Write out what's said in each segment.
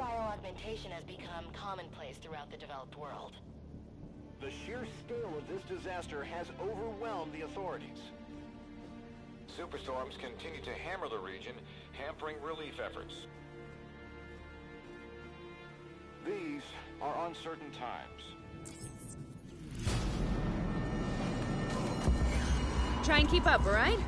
bioaugmentation has become commonplace throughout the developed world. The sheer scale of this disaster has overwhelmed the authorities. Superstorms continue to hammer the region, hampering relief efforts. These are uncertain times. Try and keep up, all right?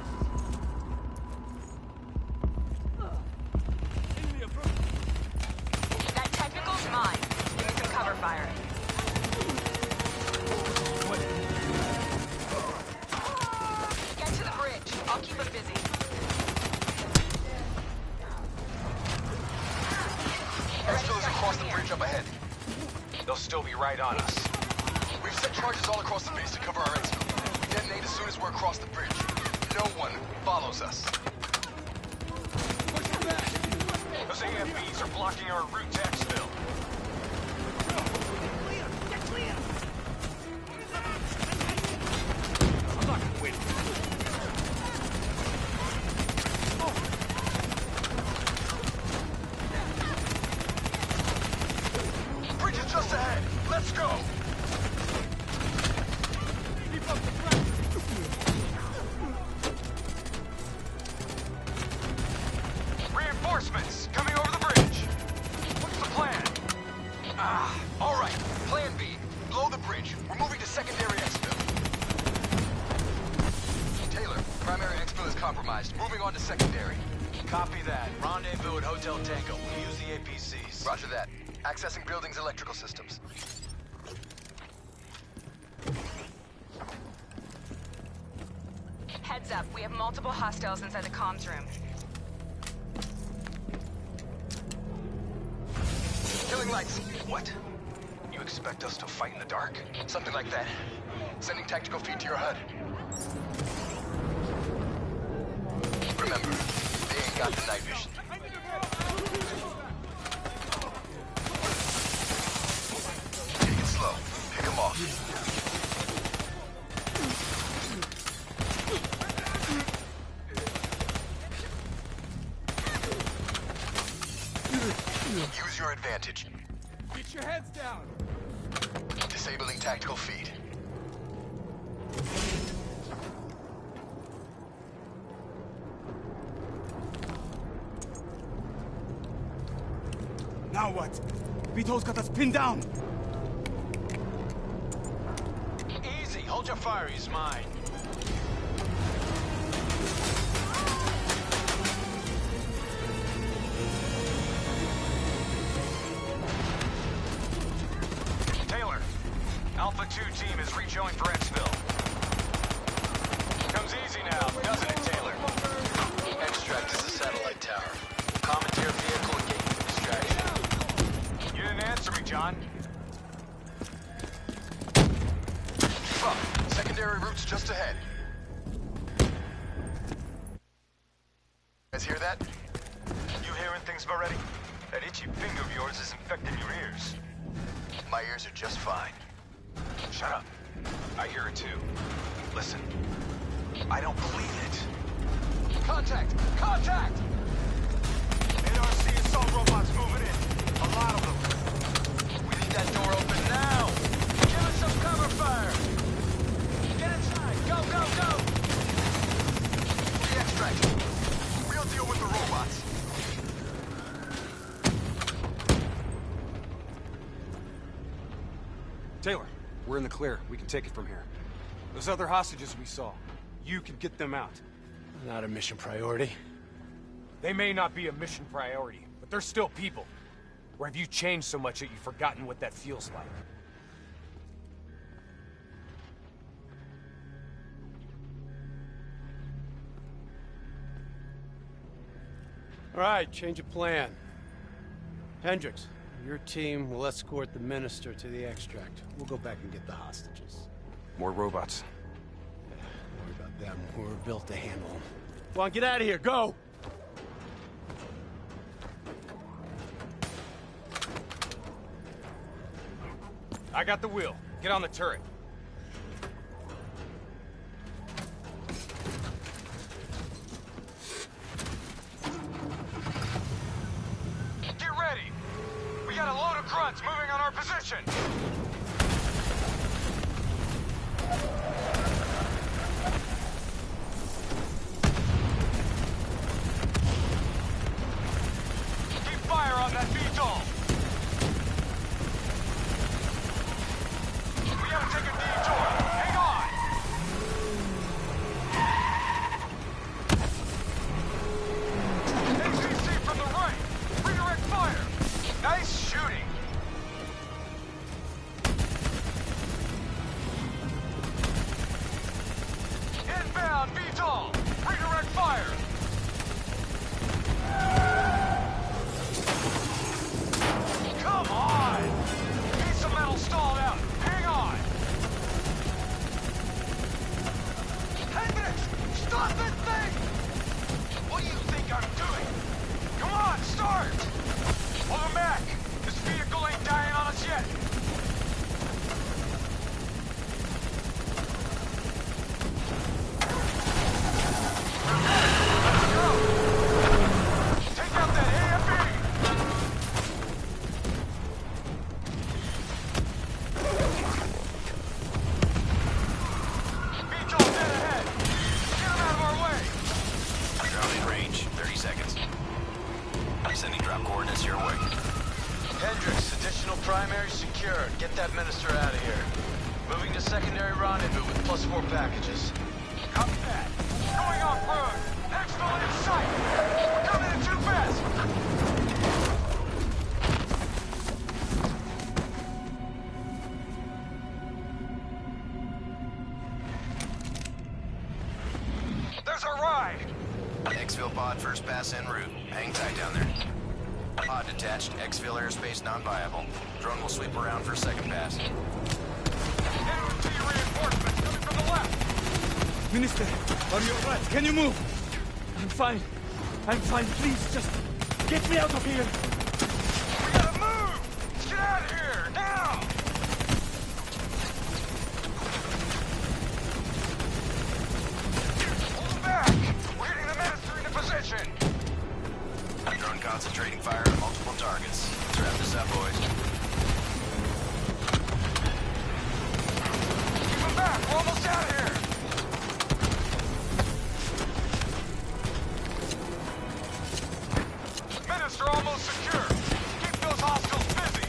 That technical's mine. Give me some cover fire. Get to the bridge. I'll keep him busy. Exfil is across the bridge up ahead. They'll still be right on us. We've set charges all across the base to cover our exfil. We detonate as soon as we're across the bridge. No one follows us. Push back! Those AFBs are blocking our route to exfil. Get clear! I'm not gonna win. Bridge is just ahead. Let's go! Keep up the pressure! Reinforcements coming over the bridge. What's the plan? All right. Plan B. Blow the bridge. We're moving to secondary exfil. Taylor, primary exfil is compromised. Moving on to secondary. Copy that. Rendezvous at Hotel Tango. We'll use the APCs. Roger that. Accessing building's electrical systems. Heads up. We have multiple hostiles inside the comms room. Killing lights. What? You expect us to fight in the dark? Something like that. Sending tactical feed to your HUD. Remember, they ain't got the night vision. Take it slow. Pick them off. Use your advantage. Get your heads down! Disabling tactical feed. Now what? Vito's got us pinned down! Easy. Hold your fire. He's mine. Taylor, Alpha 2 team is rejoined for exfil. Comes easy now, doesn't it, Taylor? Extract is the satellite tower. Commandeer vehicle and get you distraction. You didn't answer me, John. Keep up. Secondary route's just ahead. Guys hear that? You hearing things already? That itchy finger of yours is infecting your ears. My ears are just fine. Shut up. I hear it too. Listen. I don't believe it. Contact! Contact! NRC assault robots moving in. A lot of them. We need that door open now. Give us some cover fire. Get inside. Go, go, go. Re-extract. We'll deal with the robots. Taylor, we're in the clear. We can take it from here. Those other hostages we saw, you can get them out. Not a mission priority. They may not be a mission priority, but they're still people. Or have you changed so much that you've forgotten what that feels like? All right, change of plan. Hendricks, your team will escort the minister to the extract. We'll go back and get the hostages. More robots. Don't worry about them. We're built to handle them. Come on, get out of here. Go! I got the wheel. Get on the turret. Get ready! grunts moving on our position! Keep fire on that VTOL! We gotta take a detour! Hang on! ACC from the right! Redirect fire! Nice shooting! Inbound VTOL! Redirect fire! Come on! Piece of metal stalled out! Hang on! Hendricks! Stop this thing! What do you think I'm doing? Come on, start! Hold him back! This vehicle ain't dying on us yet! Let's go! Take out that AFE! VTOL dead ahead! Get him out of our way! Drone in range. 30 seconds. Sending drop coordinates your way. Hendricks, additional primary secured. Get that minister out of here. Moving to secondary rendezvous with +4 packages. Copy that! Going off-road! Exfil in sight! We're coming in too fast! There's our ride! Exfil pod first pass en route. Hang tight down there. Pod detached. Exfil airspace non-viable. Drone will sweep around for second pass. NOT reinforcements coming from the left! Minister, are you alright? Can you move? I'm fine. I'm fine. Please, just get me out of here. We gotta move! Let's get out of here, now! Hold back! We're getting the minister into position! Drone concentrating fire on multiple targets. Let's wrap this up, boys. Keep him back! We're almost out of here! Minister almost secure! Keep those hostiles busy!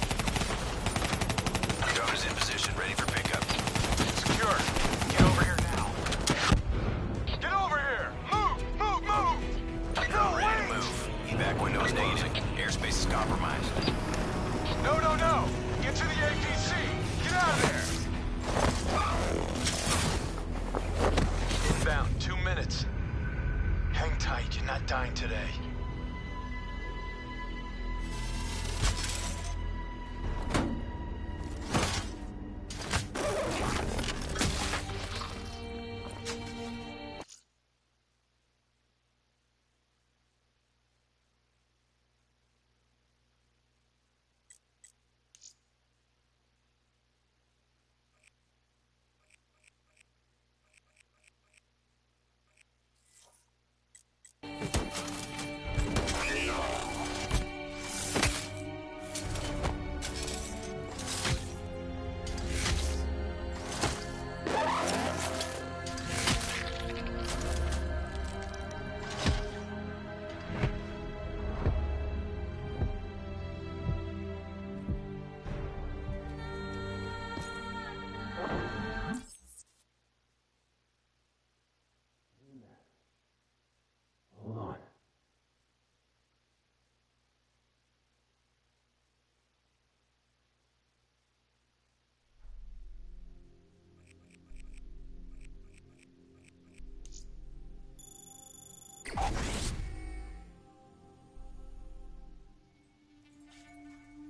Drone is in position, ready for pickup. Secure! Get over here now! Get over here! Move! Move! Move! Drone ready to move. Evac window is negative. Airspace is compromised. No, no, no! Get to the APC! Get out of there! Inbound, 2 minutes. Hang tight, you're not dying today.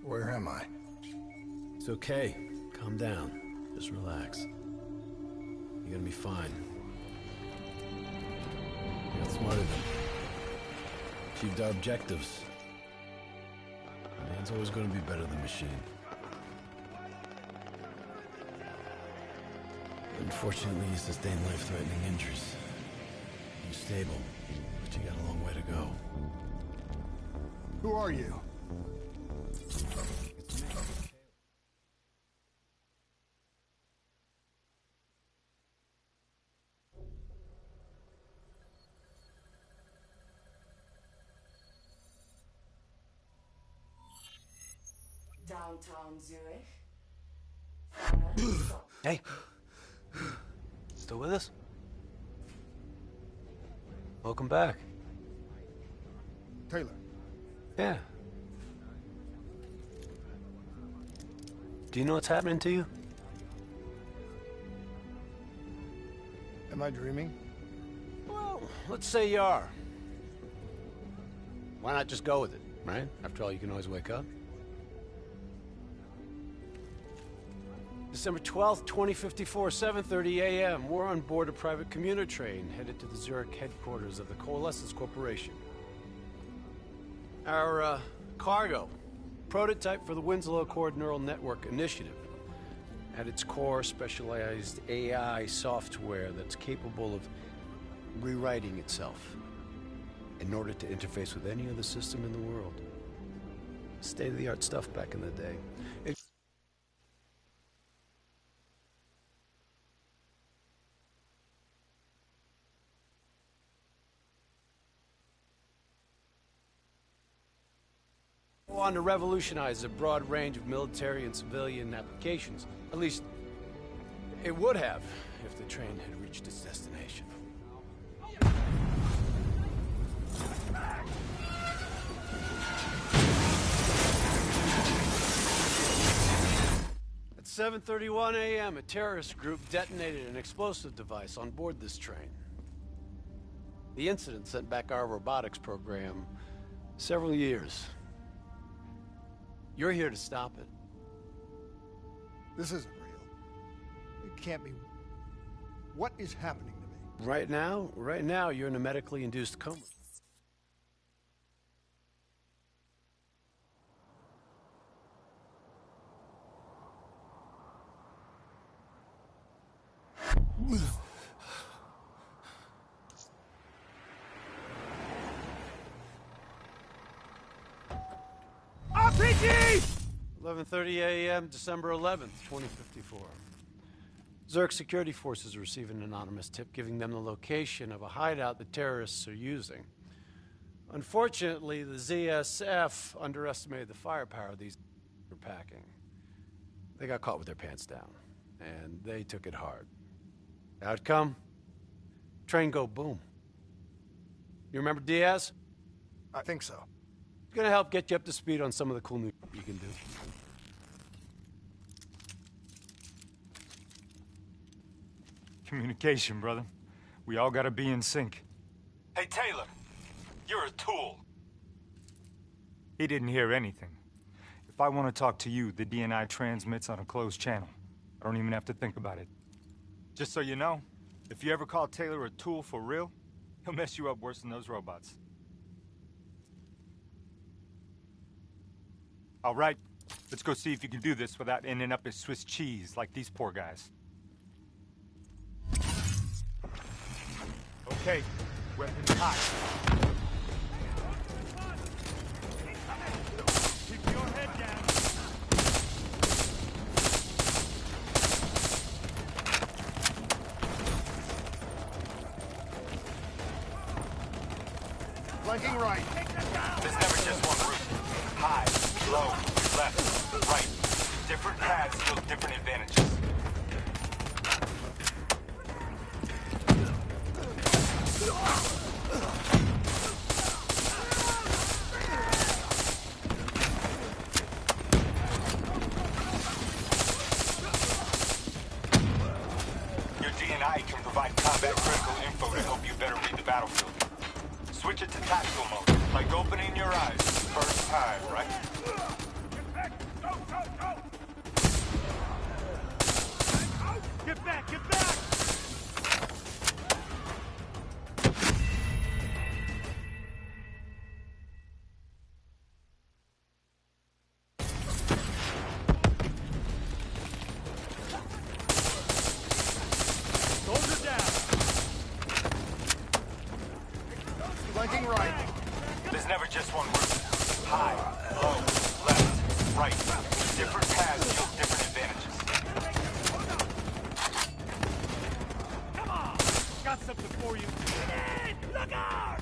Where am I? It's okay. Calm down. Just relax. You're gonna be fine. You got smarter than me. Achieved our objectives. Man's always gonna be better than machine. Unfortunately, you sustained life-threatening injuries. You're stable, but you got a long way to go. Who are you? It's me. downtown Zurich. Hey. Still with us? Welcome back. Taylor. Yeah. Do you know what's happening to you? Am I dreaming? Well, let's say you are. Why not just go with it, right? After all, you can always wake up. December 12th, 2054, 7:30 a.m. We're on board a private commuter train headed to the Zurich headquarters of the Coalescence Corporation. Our cargo, prototype for the Winslow Accord Neural Network Initiative. At its core, specialized AI software that's capable of rewriting itself in order to interface with any other system in the world. State-of-the-art stuff back in the day. On to revolutionize a broad range of military and civilian applications. At least, it would have if the train had reached its destination. At 7:31 a.m., a terrorist group detonated an explosive device on board this train. The incident sent back our robotics program several years. You're here to stop it. This isn't real. It can't be. What is happening to me? Right now, you're in a medically induced coma. RPG! 11:30 a.m., December 11th, 2054. Zurich security forces receive an anonymous tip giving them the location of a hideout the terrorists are using. Unfortunately, the ZSF underestimated the firepower these were packing. They got caught with their pants down, and they took it hard. Outcome? Train go boom. You remember Diaz? I think so. It's gonna help get you up to speed on some of the cool new you can do. Communication, brother. We all gotta be in sync. Hey, Taylor! You're a tool! He didn't hear anything. If I want to talk to you, the DNI transmits on a closed channel. I don't even have to think about it. Just so you know, if you ever call Taylor a tool for real, he'll mess you up worse than those robots. All right, let's go see if you can do this without ending up as Swiss cheese like these poor guys. Okay, weapons hot. Keep your head down. Flanking right. There's never just one route. High, low, left, right. Different paths yield different advantages. Your DNI can provide combat critical info to help you better read the battlefield. Switch it to tactical mode, like opening your eyes first time, right? Get back, get back! Soldier down! Flanking right. There's never just one route. High, low, left, right. Different paths yield different advantages. Come on! Got something for you. Get in! Look out!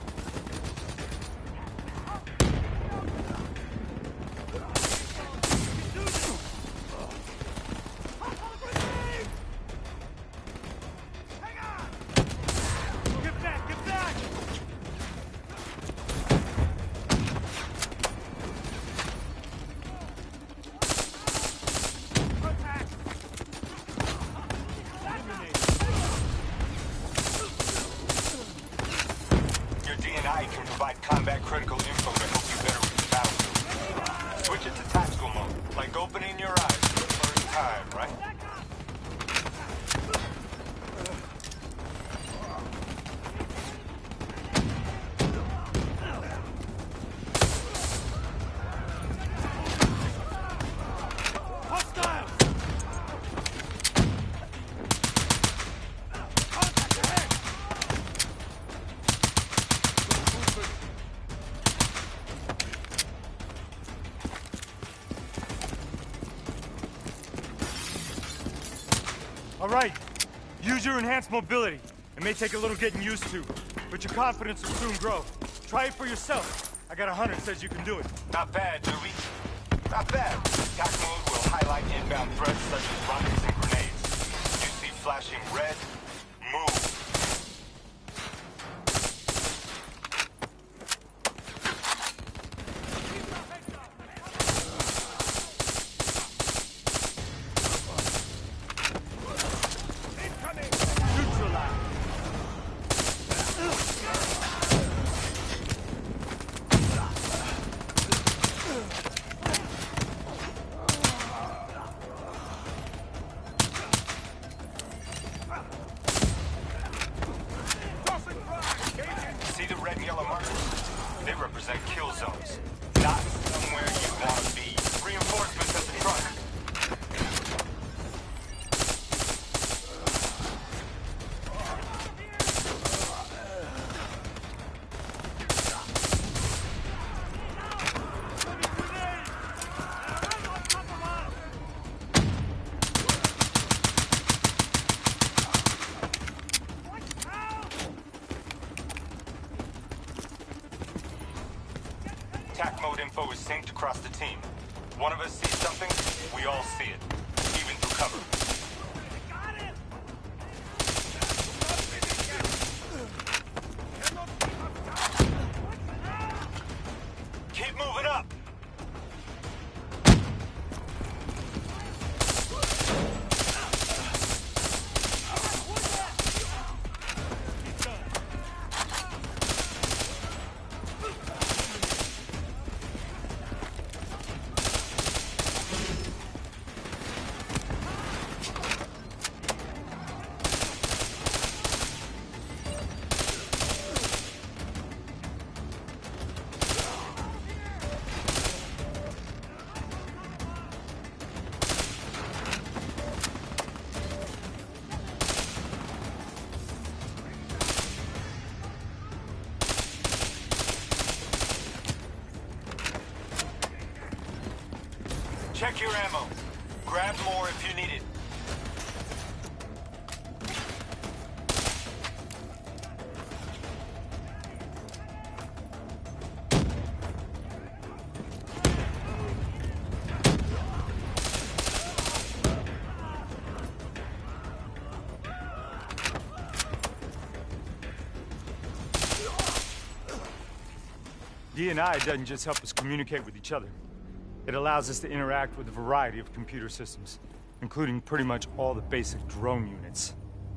You can do this! All right. Use your enhanced mobility. It may take a little getting used to, but your confidence will soon grow. Try it for yourself. I got a hunter says you can do it. Not bad, Dewey. Not bad. Attack mode will highlight inbound threats such as rockets and grenades. You see flashing red, move. See the red and yellow markers? They represent kill zones. Not somewhere you want to be. Reinforcements at the truck. Attack mode info is synced across the team. One of us sees something, we all see it, even through cover. Keep moving up! Check your ammo. Grab more if you need it. D&I doesn't just help us communicate with each other. It allows us to interact with a variety of computer systems, including pretty much all the basic drone units.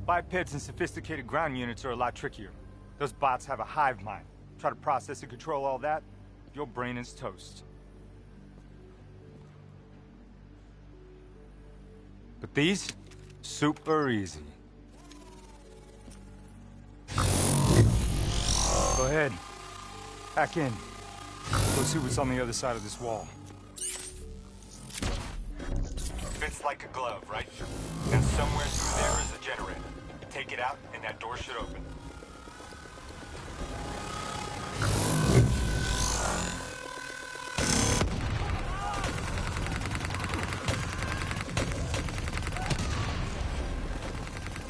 Bipeds and sophisticated ground units are a lot trickier. Those bots have a hive mind. Try to process and control all that, your brain is toast. But these, super easy. Go ahead. Hack in. Go see what's on the other side of this wall. Fits like a glove, right? And somewhere through there is a generator. Take it out, and that door should open.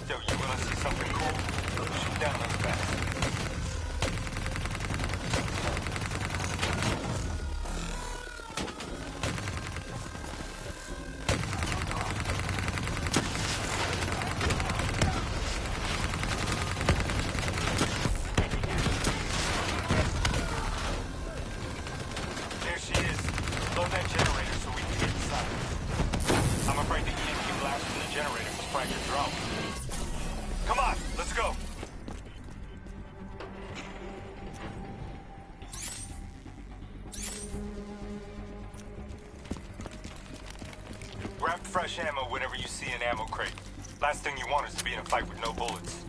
So, you wanna see something cool? Shoot down those bats. Come on, let's go. Grab fresh ammo whenever you see an ammo crate. Last thing you want is to be in a fight with no bullets.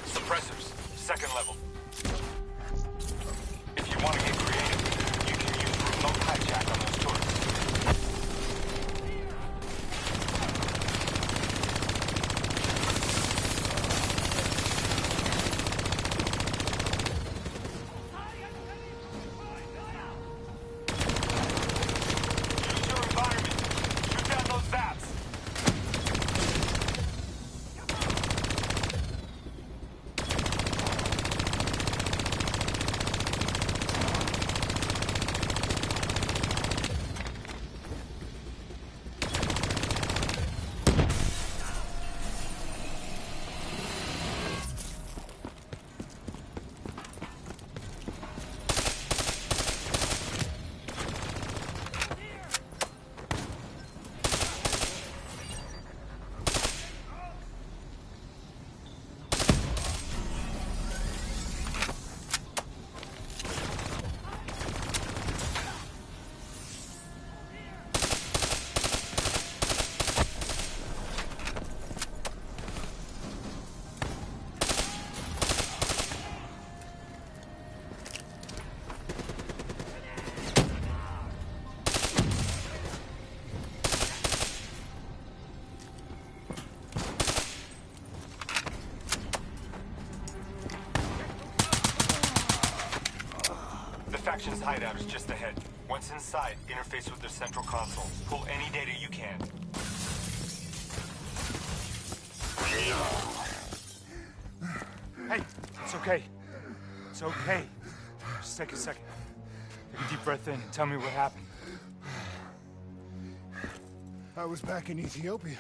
Suppressors, second level. If you want to get creative, you can use remote hijack on those turrets. hideout is just ahead. Once inside, interface with their central console. Pull any data you can. Hey, it's okay. It's okay. Just take a second. Take a deep breath in and tell me what happened. I was back in Ethiopia.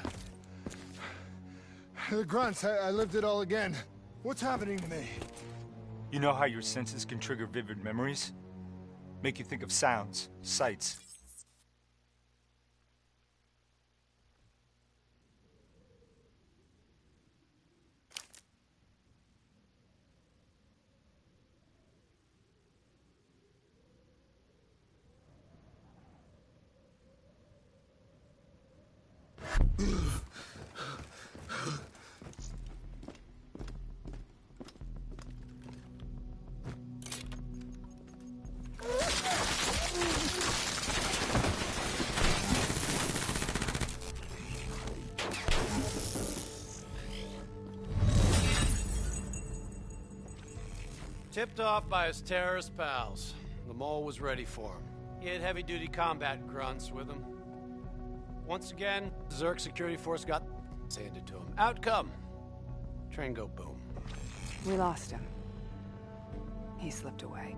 The grunts, I lived it all again. What's happening to me? You know how your senses can trigger vivid memories? Make you think of sounds, sights. Tipped off by his terrorist pals, the mole was ready for him. He had heavy-duty combat grunts with him. Once again, Zerg security force got handed to him. Outcome: train go boom. We lost him. He slipped away.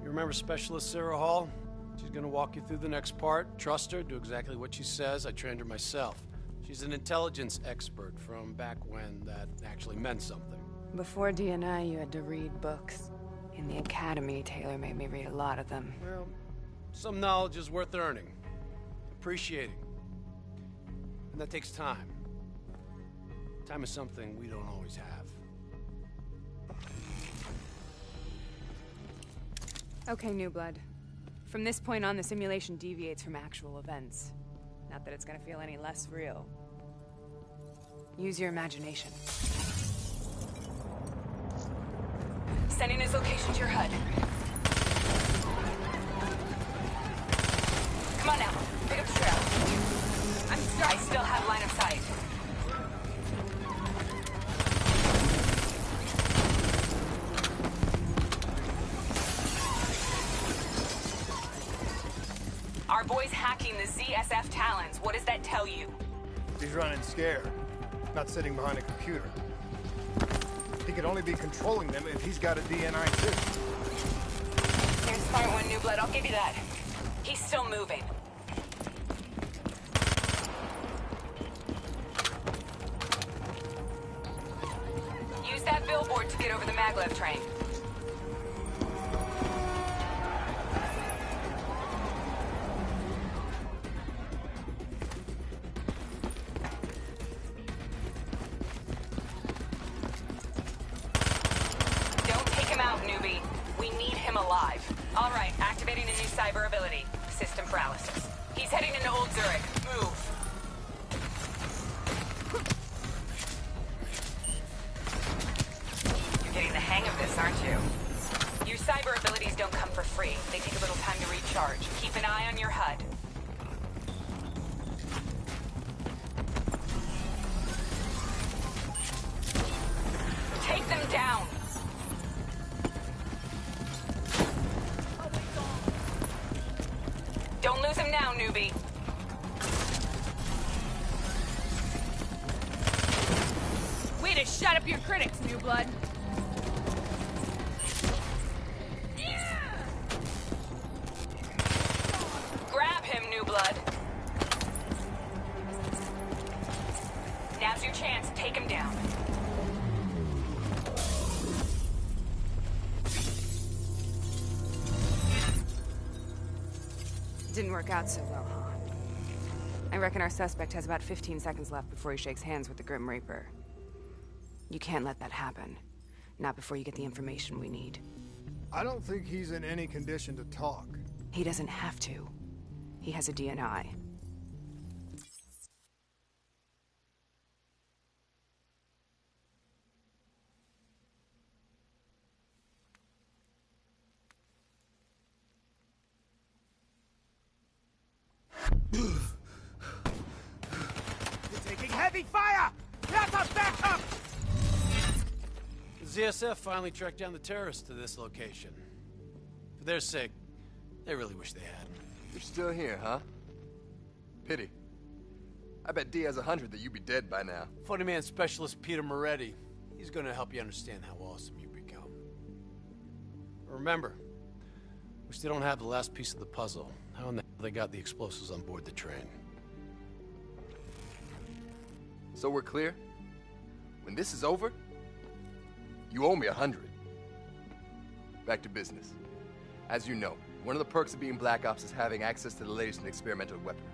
You remember Specialist Sarah Hall? She's gonna walk you through the next part. Trust her, do exactly what she says. I trained her myself. She's an intelligence expert from back when that actually meant something. Before DNI, you had to read books. In the academy, Taylor made me read a lot of them. Well, some knowledge is worth earning, appreciating. And that takes time. Time is something we don't always have. Okay, New Blood. From this point on, the simulation deviates from actual events. Not that it's gonna feel any less real. Use your imagination. Sending his location to your HUD. Come on now, pick up the trail. I still have line of sight. Our boy's hacking the ZSF Talons. What does that tell you? He's running scared, not sitting behind a computer. He could only be controlling them if he's got a DNI too. You're a smart one, New Blood. I'll give you that. He's still moving. Use that billboard to get over the maglev train. All right, activating a new cyber ability. System paralysis. He's heading into Old Zurich. Move. You're getting the hang of this, aren't you? Your cyber abilities don't come for free. They take a little time to recharge. Keep an eye on your HUD. Take them down. Don't lose him now, newbie. Way to shut up your critics, New Blood. Grab him, New Blood. Now's your chance. Take him down. Didn't work out so well, huh? I reckon our suspect has about 15 seconds left before he shakes hands with the Grim Reaper. You can't let that happen. Not before you get the information we need. I don't think he's in any condition to talk. He doesn't have to. He has a DNI. Heavy fire! That's a backup! The ZSF finally tracked down the terrorists to this location. For their sake, They really wish they had. You're still here, huh? Pity. I bet D has 100 that you'd be dead by now. Funny man specialist Peter Moretti. He's gonna help you understand how awesome you become. Remember, we still don't have the last piece of the puzzle. How in the hell they got the explosives on board the train? So we're clear? When this is over, you owe me 100. Back to business. As you know, one of the perks of being Black Ops is having access to the latest in experimental weaponry.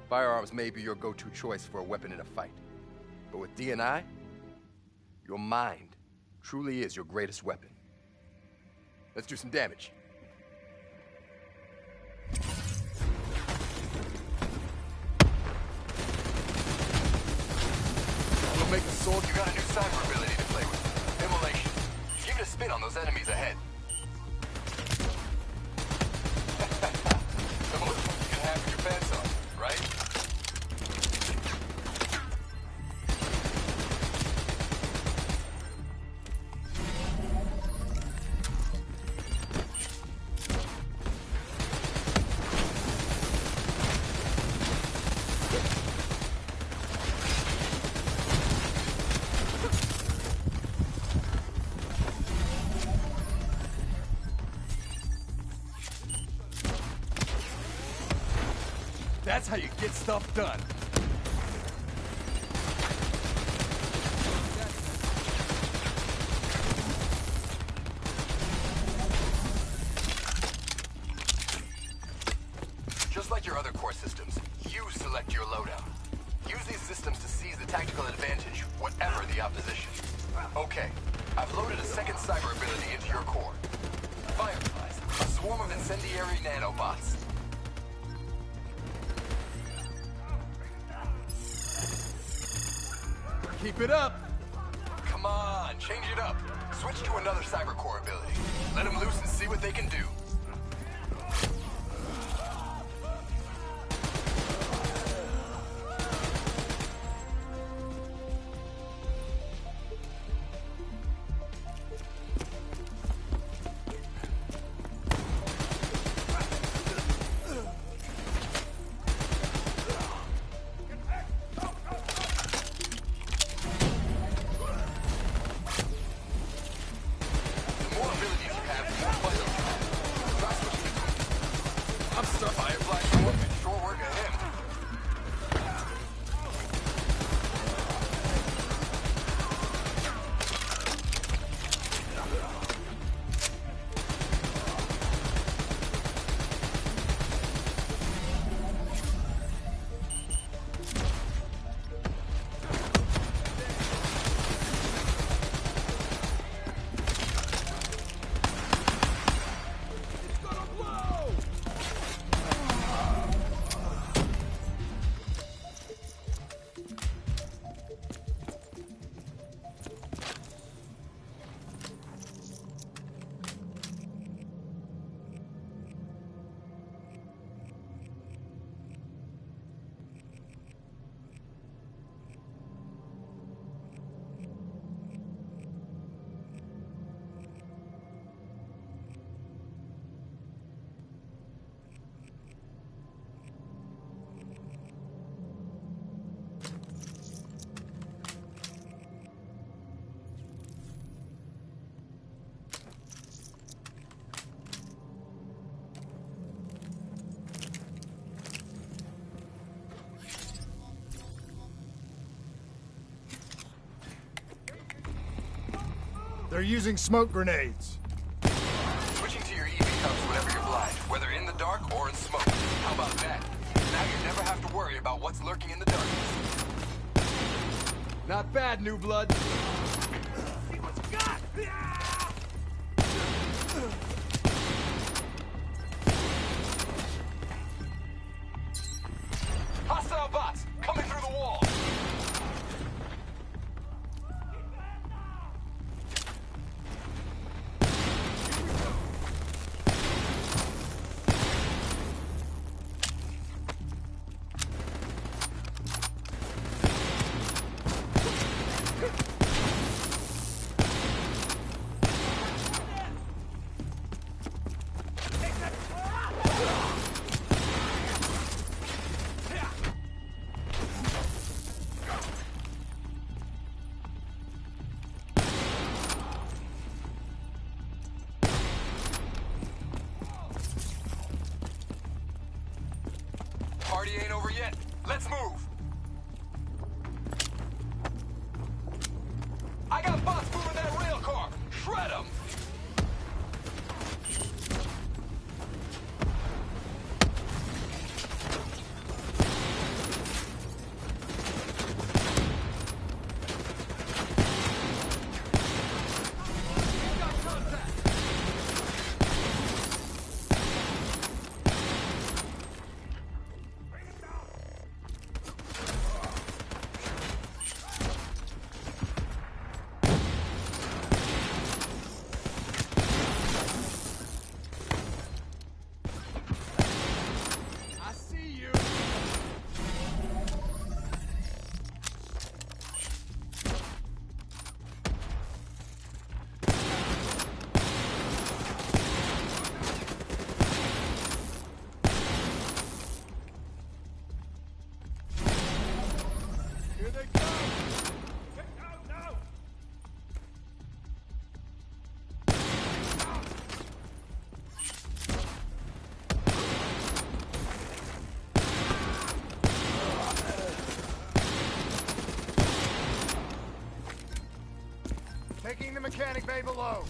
Firearms may be your go-to choice for a weapon in a fight. But with D&I, your mind truly is your greatest weapon. Let's do some damage. You'll make the sword. You got a new cyber ability to play with. Immolation. Give it a spin on those enemies ahead. The most fun you can have with your pants on, right? That's how you get stuff done. Just like your other core systems, you select your loadout. Use these systems to seize the tactical advantage, whatever the opposition. Okay, I've loaded a second cyber ability into your core. Fireflies, a swarm of incendiary nanobots. Keep it up! Come on, change it up. Switch to another cyber core ability. Let them loose and see what they can do. They're using smoke grenades. Switching to your EV hubs whenever you're blind, whether in the dark or in smoke. How about that? Now you never have to worry about what's lurking in the darkness. Not bad, new blood. See what's got. Hostile bots coming through the wall. Party ain't over yet. Let's move. I got bots moving that rail car. Shred them. Taking the mechanic bay below.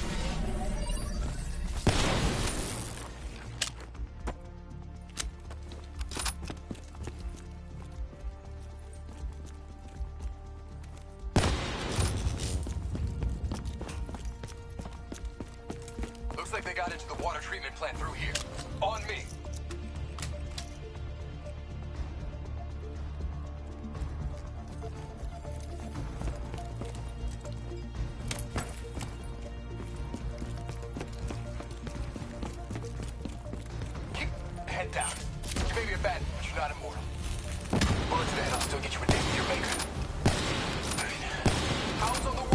Looks like they got into the water treatment plant through here. On me. Head down. You may be a bat, but you're not immortal. Bullet to the head will still get you a date with your maker. How's on the work?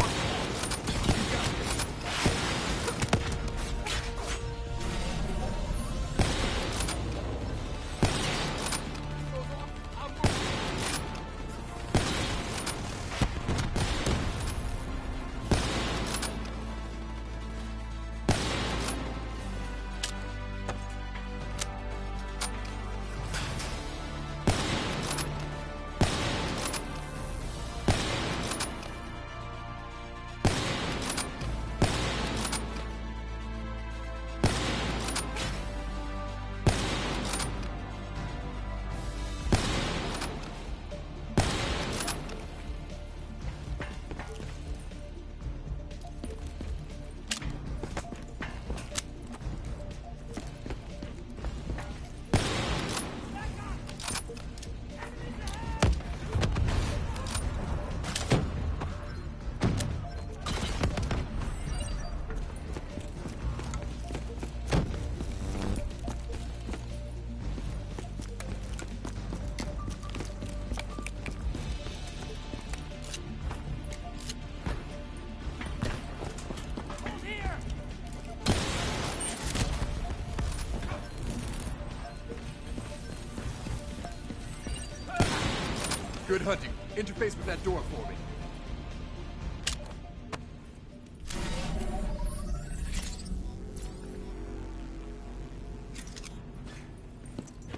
Good hunting. Interface with that door for me.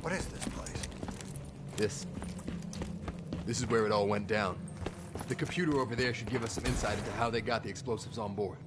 What is this place? This is where it all went down. The computer over there should give us some insight into how they got the explosives on board.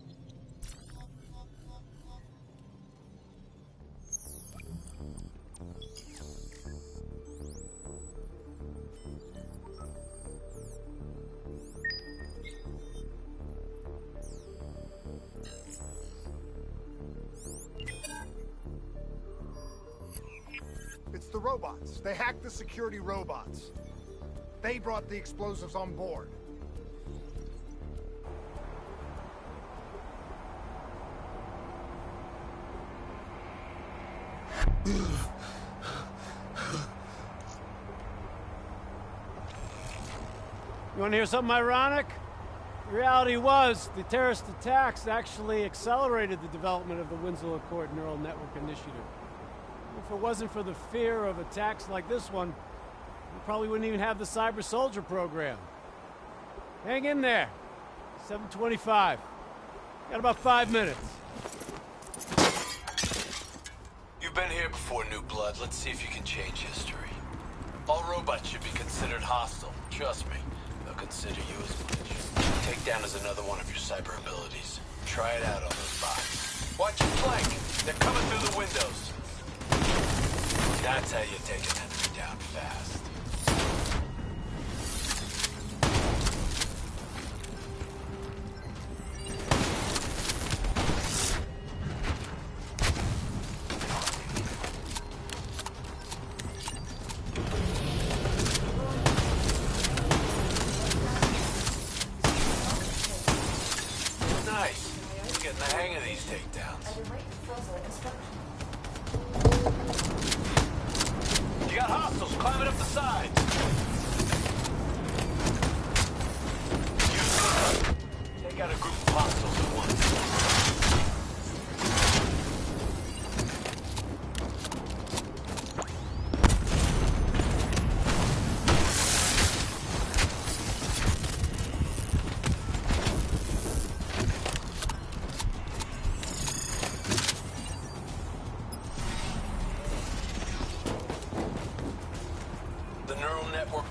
It's the robots. They hacked the security robots. They brought the explosives on board. You want to hear something ironic? The reality was, the terrorist attacks actually accelerated the development of the Winslow Accord Neural Network Initiative. If it wasn't for the fear of attacks like this one, we probably wouldn't even have the Cyber Soldier program. Hang in there. 7:25. Got about 5 minutes. You've been here before, New Blood. Let's see if you can change history. All robots should be considered hostile. Trust me, they'll consider you as much. Takedown is another one of your cyber abilities. Try it out on those bots. Watch your flank. They're coming through the windows. That's how you take an enemy down fast. Nice. You're getting the hang of these takedowns. You got hostiles climbing up the sides. Take out a group of hostiles at once.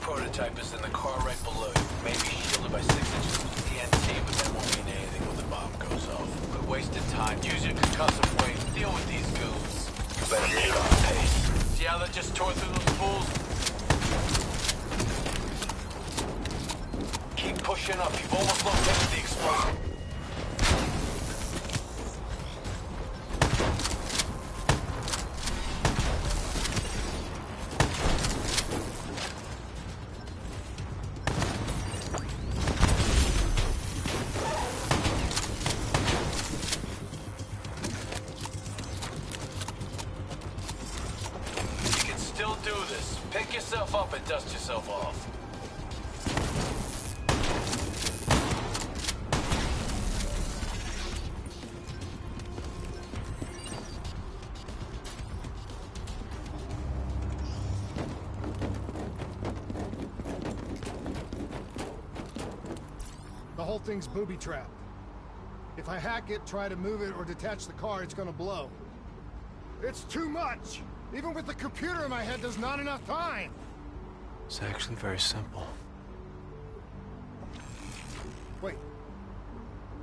Prototype is in the car right below you. Maybe shielded by 6 inches of TNT, but that won't mean anything when the bomb goes off. But wasted time. Use your concussive weight. Deal with these goons. You better get on pace. See how they just tore through those fools? Keep pushing up. You've almost located the explosive. Pick yourself up and dust yourself off. The whole thing's booby-trapped. If I hack it, try to move it, or detach the car, it's gonna blow. It's too much! Even with the computer in my head, there's not enough time! It's actually very simple. Wait.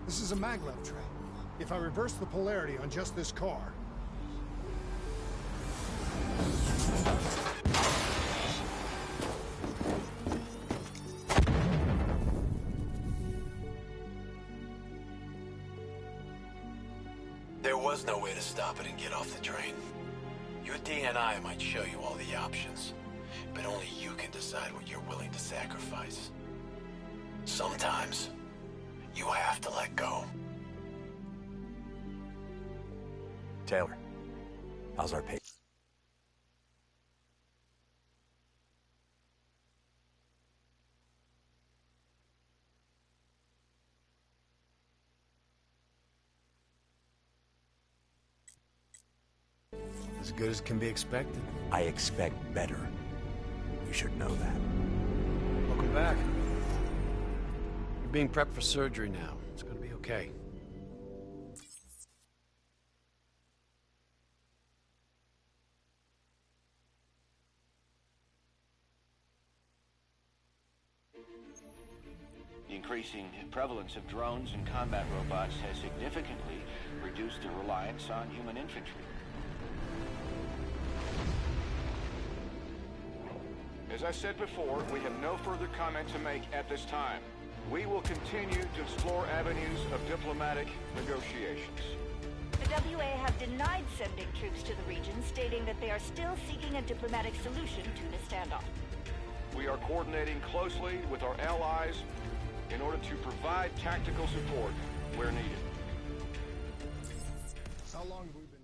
This is a maglev trap. If I reverse the polarity on just this car... There was no way to stop it and get off the train. Your DNI might show you all the options, but only you can decide what you're willing to sacrifice. Sometimes, you have to let go. Taylor, how's our pace? As good as can be expected. I expect better. You should know that. Welcome back. You're being prepped for surgery now. It's gonna be okay. The increasing prevalence of drones and combat robots has significantly reduced the reliance on human infantry. As I said before, we have no further comment to make at this time. We will continue to explore avenues of diplomatic negotiations. The WA have denied sending troops to the region, stating that they are still seeking a diplomatic solution to the standoff. We are coordinating closely with our allies in order to provide tactical support where needed. How long have we been doing?